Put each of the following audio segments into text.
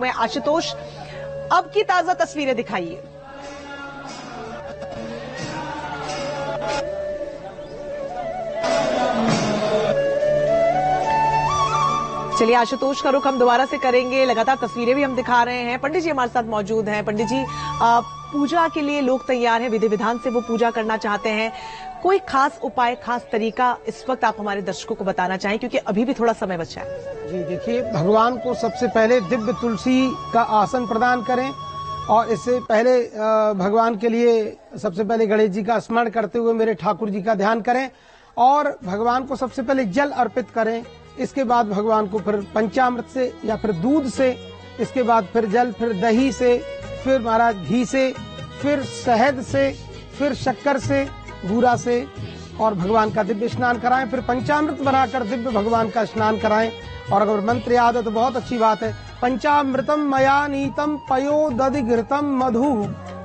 में आशुतोष, अब की ताजा तस्वीरें दिखाइए। चलिए आशुतोष का रुख हम दोबारा से करेंगे। लगातार तस्वीरें भी हम दिखा रहे हैं। पंडित जी हमारे साथ मौजूद हैं। पंडित जी, पूजा के लिए लोग तैयार हैं, विधि विधान से वो पूजा करना चाहते हैं। कोई खास उपाय, खास तरीका इस वक्त आप हमारे दर्शकों को बताना चाहें, क्योंकि अभी भी थोड़ा समय बचा है। जी देखिए, भगवान को सबसे पहले दिव्य तुलसी का आसन प्रदान करें और इससे पहले भगवान के लिए सबसे पहले गणेश जी का स्मरण करते हुए मेरे ठाकुर जी का ध्यान करें और भगवान को सबसे पहले जल अर्पित करें। इसके बाद भगवान को फिर पंचामृत से या फिर दूध से, इसके बाद फिर जल, फिर दही से, फिर महाराज घी से, फिर शहद से, फिर शक्कर से, बूरा से और भगवान का दिव्य स्नान कराएं। फिर पंचामृत बनाकर दिव्य भगवान का स्नान कराएं। और अगर मंत्र याद है तो बहुत अच्छी बात है। पंचामृतम मया नीतम पयोदधिघृतम मधु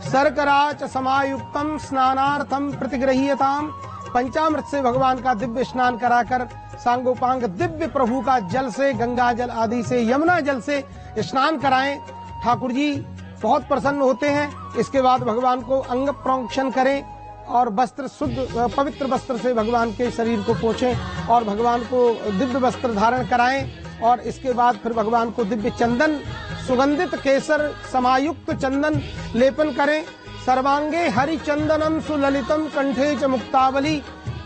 शर्करा च समायुक्तम स्नानार्थम प्रतिगृह्यताम। पंचामृत से भगवान का दिव्य स्नान कराकर सांगोपांग दिव्य प्रभु का जल से, गंगा जल आदि से, यमुना जल से स्नान कराएं। ठाकुर जी बहुत प्रसन्न होते हैं। इसके बाद भगवान को अंग प्रोक्षण करें और वस्त्र शुद्ध पवित्र वस्त्र से भगवान के शरीर को पोंछें और भगवान को दिव्य वस्त्र धारण कराएं। और इसके बाद फिर भगवान को दिव्य चंदन, सुगंधित केसर समायुक्त चंदन लेपन करें। सर्वांगे हरि चंदनम सुललितम कंठे च मुक्तावली।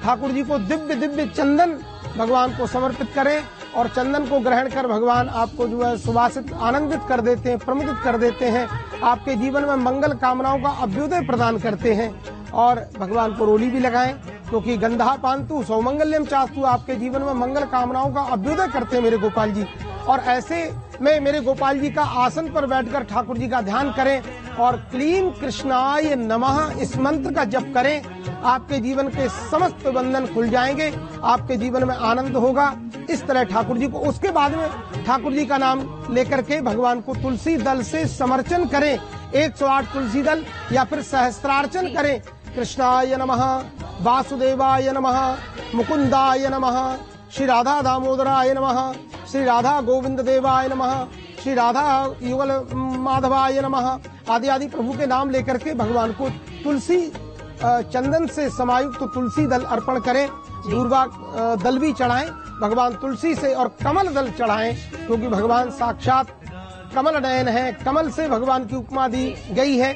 ठाकुर जी को दिव्य दिव्य चंदन भगवान को समर्पित करें और चंदन को ग्रहण कर भगवान आपको जो है सुवासित, आनंदित कर देते हैं, प्रमुदित कर देते हैं। आपके जीवन में मंगल कामनाओं का अभ्युदय प्रदान करते हैं। और भगवान को रोली भी लगाएं, क्योंकि गंधा पांतु सौमंगल्यम चास्तु, आपके जीवन में मंगल कामनाओं का अभ्युदय करते हैं मेरे गोपाल जी। और ऐसे में मेरे गोपाल जी का आसन पर बैठकर ठाकुर जी का ध्यान करें और क्लीम कृष्णाय नमः इस मंत्र का जप करें। आपके जीवन के समस्त बंधन खुल जाएंगे, आपके जीवन में आनंद होगा। इस तरह ठाकुर जी को, उसके बाद में ठाकुर जी का नाम लेकर के भगवान को तुलसी दल से समर्चन करें। 108 तुलसी दल या फिर सहस्त्रार्चन करें। कृष्णाय नमः, वासुदेवाय नमः, मुकुंदाय नमः, श्री राधा दामोदराय नमः, श्री राधा गोविंद देवाय नमः, श्री राधा युगल माधवाय नमः आदि आदि प्रभु के नाम लेकर के भगवान को तुलसी चंदन से समायुक्त तुलसी दल अर्पण करें। दूर्वा दल भी चढ़ाएं भगवान तुलसी से और कमल दल चढ़ाएं, क्योंकि भगवान साक्षात कमल नयन है। कमल से भगवान की उपमा दी गई है।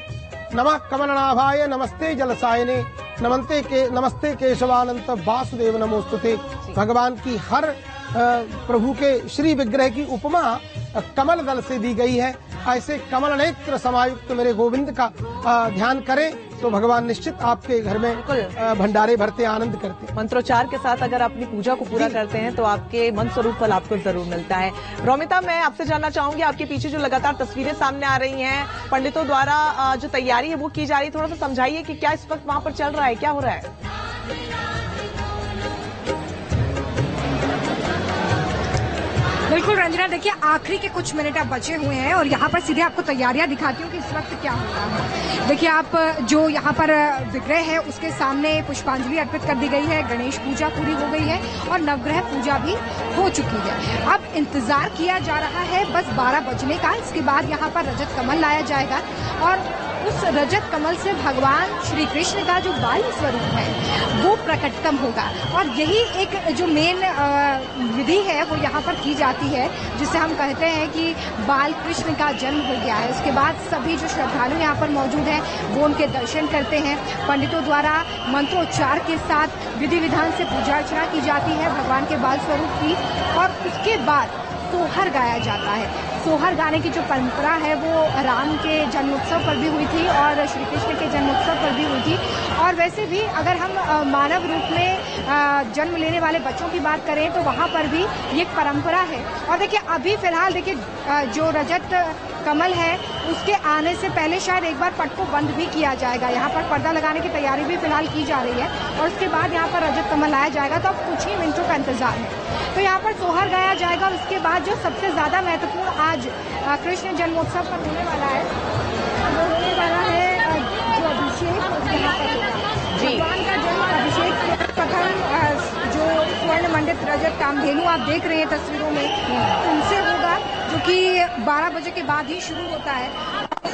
नमः कमलनाभाय नमस्ते जलसायने नमस्ते केशवानंत वासुदेव नमोस्तुते। भगवान की हर प्रभु के श्री विग्रह की उपमा कमल दल से दी गई है। ऐसे कमल नेत्र समायुक्त मेरे गोविंद का ध्यान करें तो भगवान निश्चित आपके घर में भंडारे भरते, आनंद करते। मंत्रोच्चार के साथ अगर अपनी पूजा को पूरा करते हैं तो आपके मन स्वरूप फल आपको जरूर मिलता है। रोमिता, मैं आपसे जानना चाहूंगी, आपके पीछे जो लगातार तस्वीरें सामने आ रही हैं, पंडितों द्वारा जो तैयारी है वो की जा रही है, थोड़ा सा समझाइए कि क्या इस वक्त वहां पर चल रहा है, क्या हो रहा है? बिल्कुल रंजना, देखिए आखिरी के कुछ मिनट अब बचे हुए हैं और यहाँ पर सीधे आपको तैयारियां दिखाती हूँ कि इस वक्त क्या हो रहा है। देखिए आप जो यहाँ पर विग्रह है उसके सामने पुष्पांजलि अर्पित कर दी गई है, गणेश पूजा पूरी हो गई है और नवग्रह पूजा भी हो चुकी है। अब इंतजार किया जा रहा है बस 12 बजने का। इसके बाद यहाँ पर रजत कमल लाया जाएगा और उस रजत कमल से भगवान श्री कृष्ण का जो बाल स्वरूप है वो प्रकटतम होगा। और यही एक जो मेन विधि है वो यहाँ पर की जाती है, जिसे हम कहते हैं कि बाल कृष्ण का जन्म हो गया है। उसके बाद सभी जो श्रद्धालु यहाँ पर मौजूद हैं वो उनके दर्शन करते हैं। पंडितों द्वारा मंत्रोच्चार के साथ विधि विधान से पूजा अर्चना की जाती है भगवान के बाल स्वरूप की। और उसके बाद सोहर गाया जाता है। सोहर गाने की जो परंपरा है वो राम के जन्मोत्सव पर भी हुई थी और श्री कृष्ण के जन्मोत्सव पर भी हुई थी। और वैसे भी अगर हम मानव रूप में जन्म लेने वाले बच्चों की बात करें तो वहाँ पर भी ये एक परंपरा है। और देखिए अभी फिलहाल देखिए जो रजत कमल है उसके आने से पहले शायद एक बार पट को बंद भी किया जाएगा। यहाँ पर पर्दा लगाने की तैयारी भी फिलहाल की जा रही है और उसके बाद यहाँ पर रजत कमल लाया जाएगा। तो अब कुछ ही मिनटों का इंतजार है। तो यहाँ पर सोहर गाया जाएगा और उसके बाद जो सबसे ज्यादा महत्वपूर्ण आज कृष्ण जन्मोत्सव पर होने वाला है वो होने वाला है जो अभिषेक यहाँ पर होगा। भगवान का जन्म अभिषेक प्रथम जो स्वर्ण मंडित रजत कामधेनु आप देख रहे हैं तस्वीरों में उनसे होगा, क्योंकि 12 बजे के बाद ही शुरू होता है।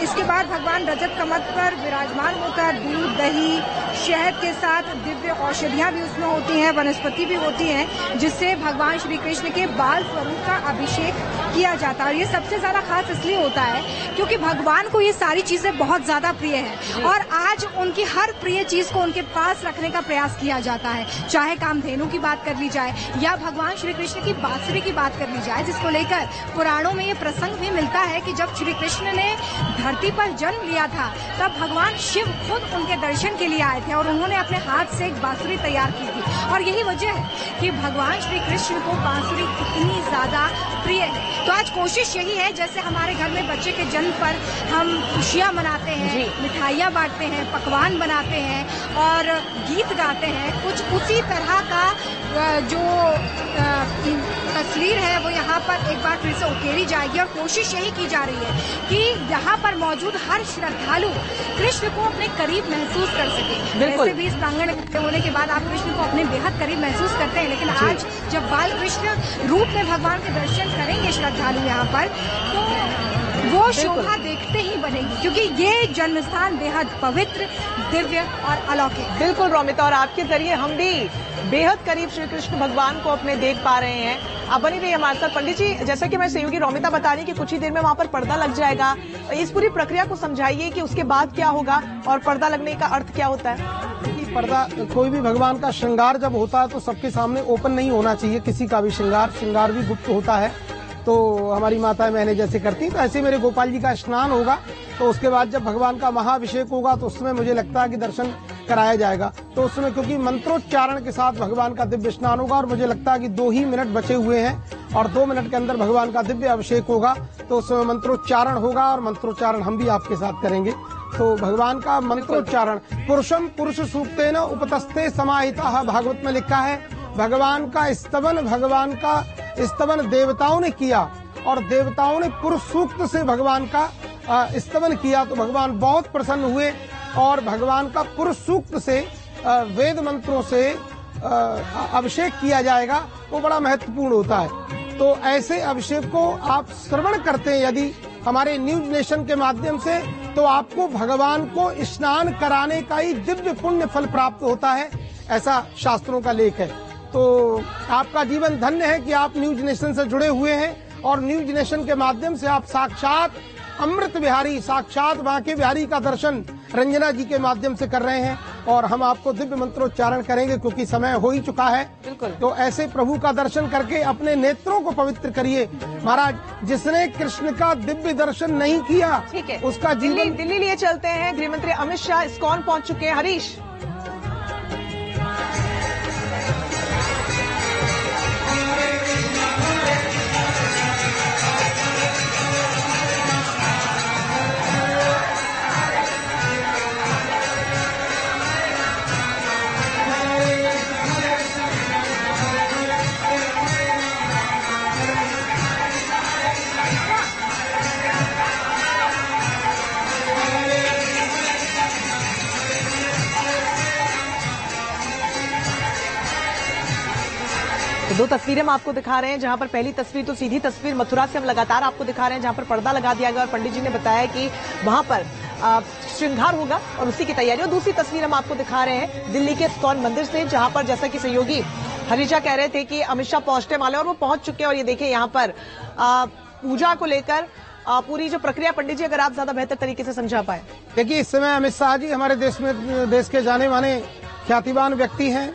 इसके बाद भगवान रजत कमल पर विराजमान होकर दूध, दही, शहद के साथ दिव्य औषधियां भी उसमें होती हैं, वनस्पति भी होती हैं, जिससे भगवान श्री कृष्ण के बाल स्वरूप का अभिषेक किया जाता है। और ये सबसे ज्यादा खास इसलिए होता है क्योंकि भगवान को ये सारी चीजें बहुत ज्यादा प्रिय हैं और आज उनकी हर प्रिय चीज को उनके पास रखने का प्रयास किया जाता है। चाहे कामधेनु की बात कर ली जाए या भगवान श्री कृष्ण की बांसुरी की बात कर ली जाए, जिसको लेकर पुराणों में ये प्रसंग भी मिलता है कि जब श्री कृष्ण ने धरती पर जन्म लिया था तब भगवान शिव खुद उनके दर्शन के लिए आए थे और उन्होंने अपने हाथ से एक बांसुरी तैयार की थी। और यही वजह है कि भगवान श्री कृष्ण को बांसुरी इतनी ज्यादा प्रिय है। तो आज कोशिश यही है, जैसे हमारे घर में बच्चे के जन्म पर हम खुशियां मनाते हैं, मिठाइयां बांटते हैं, पकवान बनाते हैं और गीत गाते हैं, कुछ उसी तरह का जो तस्वीर है वो यहाँ पर एक बार फिर से उकेरी जाएगी। और कोशिश यही की जा रही है कि यहाँ पर मौजूद हर श्रद्धालु कृष्ण को अपने करीब महसूस कर सके। वैसे भी इस प्रांगण होने के बाद आप कृष्ण को अपने बेहद करीब महसूस करते हैं, लेकिन आज जब बाल कृष्ण रूप में भगवान के दर्शन करेंगे श्रद्धालु यहाँ पर, तो वो शोभा देखते ही बनेगी, क्योंकि ये जन्म स्थान बेहद पवित्र, दिव्य और अलौकिक। बिल्कुल रोमिता, और आपके जरिए हम भी बेहद करीब श्री कृष्ण भगवान को अपने देख पा रहे हैं। आप बनी रही हमारे साथ। पंडित जी, जैसा कि मैं सहयोगी रोमिता बता रही कि कुछ ही देर में वहां पर पर्दा लग जाएगा, इस पूरी प्रक्रिया को समझाइए कि उसके बाद क्या होगा और पर्दा लगने का अर्थ क्या होता है। पर्दा, कोई भी भगवान का श्रृंगार जब होता है तो सबके सामने ओपन नहीं होना चाहिए। किसी का भी श्रृंगार भी गुप्त होता है। तो हमारी माताएं मैंने जैसे करती, तो ऐसे मेरे गोपाल जी का स्नान होगा, तो उसके बाद जब भगवान का महाअभिषेक होगा तो उसमें मुझे लगता है कि दर्शन कराया जाएगा। तो उसमें क्योंकि मंत्रोच्चारण के साथ भगवान का दिव्य स्नान होगा और मुझे लगता है कि 2 ही मिनट बचे हुए हैं और 2 मिनट के अंदर भगवान का दिव्य अभिषेक होगा, तो उसमें मंत्रोच्चारण होगा और मंत्रोच्चारण हम भी आपके साथ करेंगे। तो भगवान का मंत्रोच्चारण, पुरुषम पुरुष सूक्तेन उपतस्ते समाहिता, भागवत में लिखा है। भगवान का स्तवन देवताओं ने किया और देवताओं ने पुरुष सूक्त से भगवान का स्तवन किया, तो भगवान बहुत प्रसन्न हुए और भगवान का पुरुष सूक्त से वेद मंत्रों से अभिषेक किया जाएगा, वो बड़ा महत्वपूर्ण होता है। तो ऐसे अभिषेक को आप श्रवण करते हैं यदि हमारे न्यूज नेशन के माध्यम से, तो आपको भगवान को स्नान कराने का ही दिव्य पुण्य फल प्राप्त होता है, ऐसा शास्त्रों का लेख है। तो आपका जीवन धन्य है कि आप न्यूज नेशन से जुड़े हुए हैं और न्यूज नेशन के माध्यम से आप साक्षात अमृत बिहारी, साक्षात बांके बिहारी का दर्शन रंजना जी के माध्यम से कर रहे हैं और हम आपको दिव्य मंत्रोच्चारण करेंगे क्योंकि समय हो ही चुका है। बिल्कुल। तो ऐसे प्रभु का दर्शन करके अपने नेत्रों को पवित्र करिए। महाराज, जिसने कृष्ण का दिव्य दर्शन नहीं किया, ठीक है, उसका जीवन। दिल्ली लिए चलते हैं। गृह मंत्री अमित शाह इस्कॉन पहुंच चुके हैं। हरीश। तो 2 तस्वीरें हम आपको दिखा रहे हैं, जहां पर पहली तस्वीर तो सीधी तस्वीर मथुरा से हम लगातार आपको दिखा रहे हैं, जहां पर पर्दा लगा दिया गया और पंडित जी ने बताया कि वहां पर श्रृंगार होगा और उसी की तैयारी। और दूसरी तस्वीर हम आपको दिखा रहे हैं दिल्ली के इस्कॉन मंदिर से, जहां पर जैसा कि सहयोगी हरीजा कह रहे थे कि अमित शाह पहुंचने वाले और वो पहुंच चुके हैं। और ये देखिए यहाँ पर पूजा को लेकर पूरी जो प्रक्रिया, पंडित जी अगर आप ज्यादा बेहतर तरीके से समझा पाए। देखिए, इस समय अमित शाह जी हमारे देश के जाने माने ख्यातिवान व्यक्ति हैं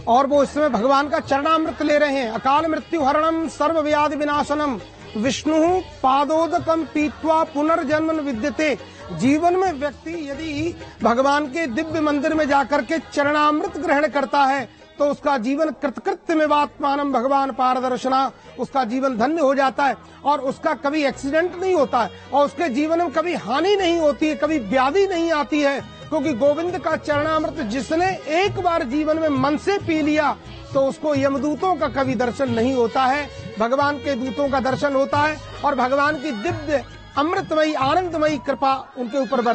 और वो इस समय भगवान का चरणामृत ले रहे हैं। अकाल मृत्यु हरणम सर्व व्याधि विनाशनम विष्णु पादोदकम पीत्वा पुनर्जन्म विद्यते। जीवन में व्यक्ति यदि भगवान के दिव्य मंदिर में जाकर के चरणामृत ग्रहण करता है तो उसका जीवन कृतकृत्य में वात्मानम भगवान पारदर्शना, उसका जीवन धन्य हो जाता है और उसका कभी एक्सीडेंट नहीं होता है और उसके जीवन में कभी हानि नहीं होती है, कभी व्याधि नहीं आती है, क्योंकि गोविंद का चरणामृत जिसने एक बार जीवन में मन से पी लिया तो उसको यमदूतों का कभी दर्शन नहीं होता है, भगवान के दूतों का दर्शन होता है और भगवान की दिव्य अमृतमयी आनंदमयी कृपा उनके ऊपर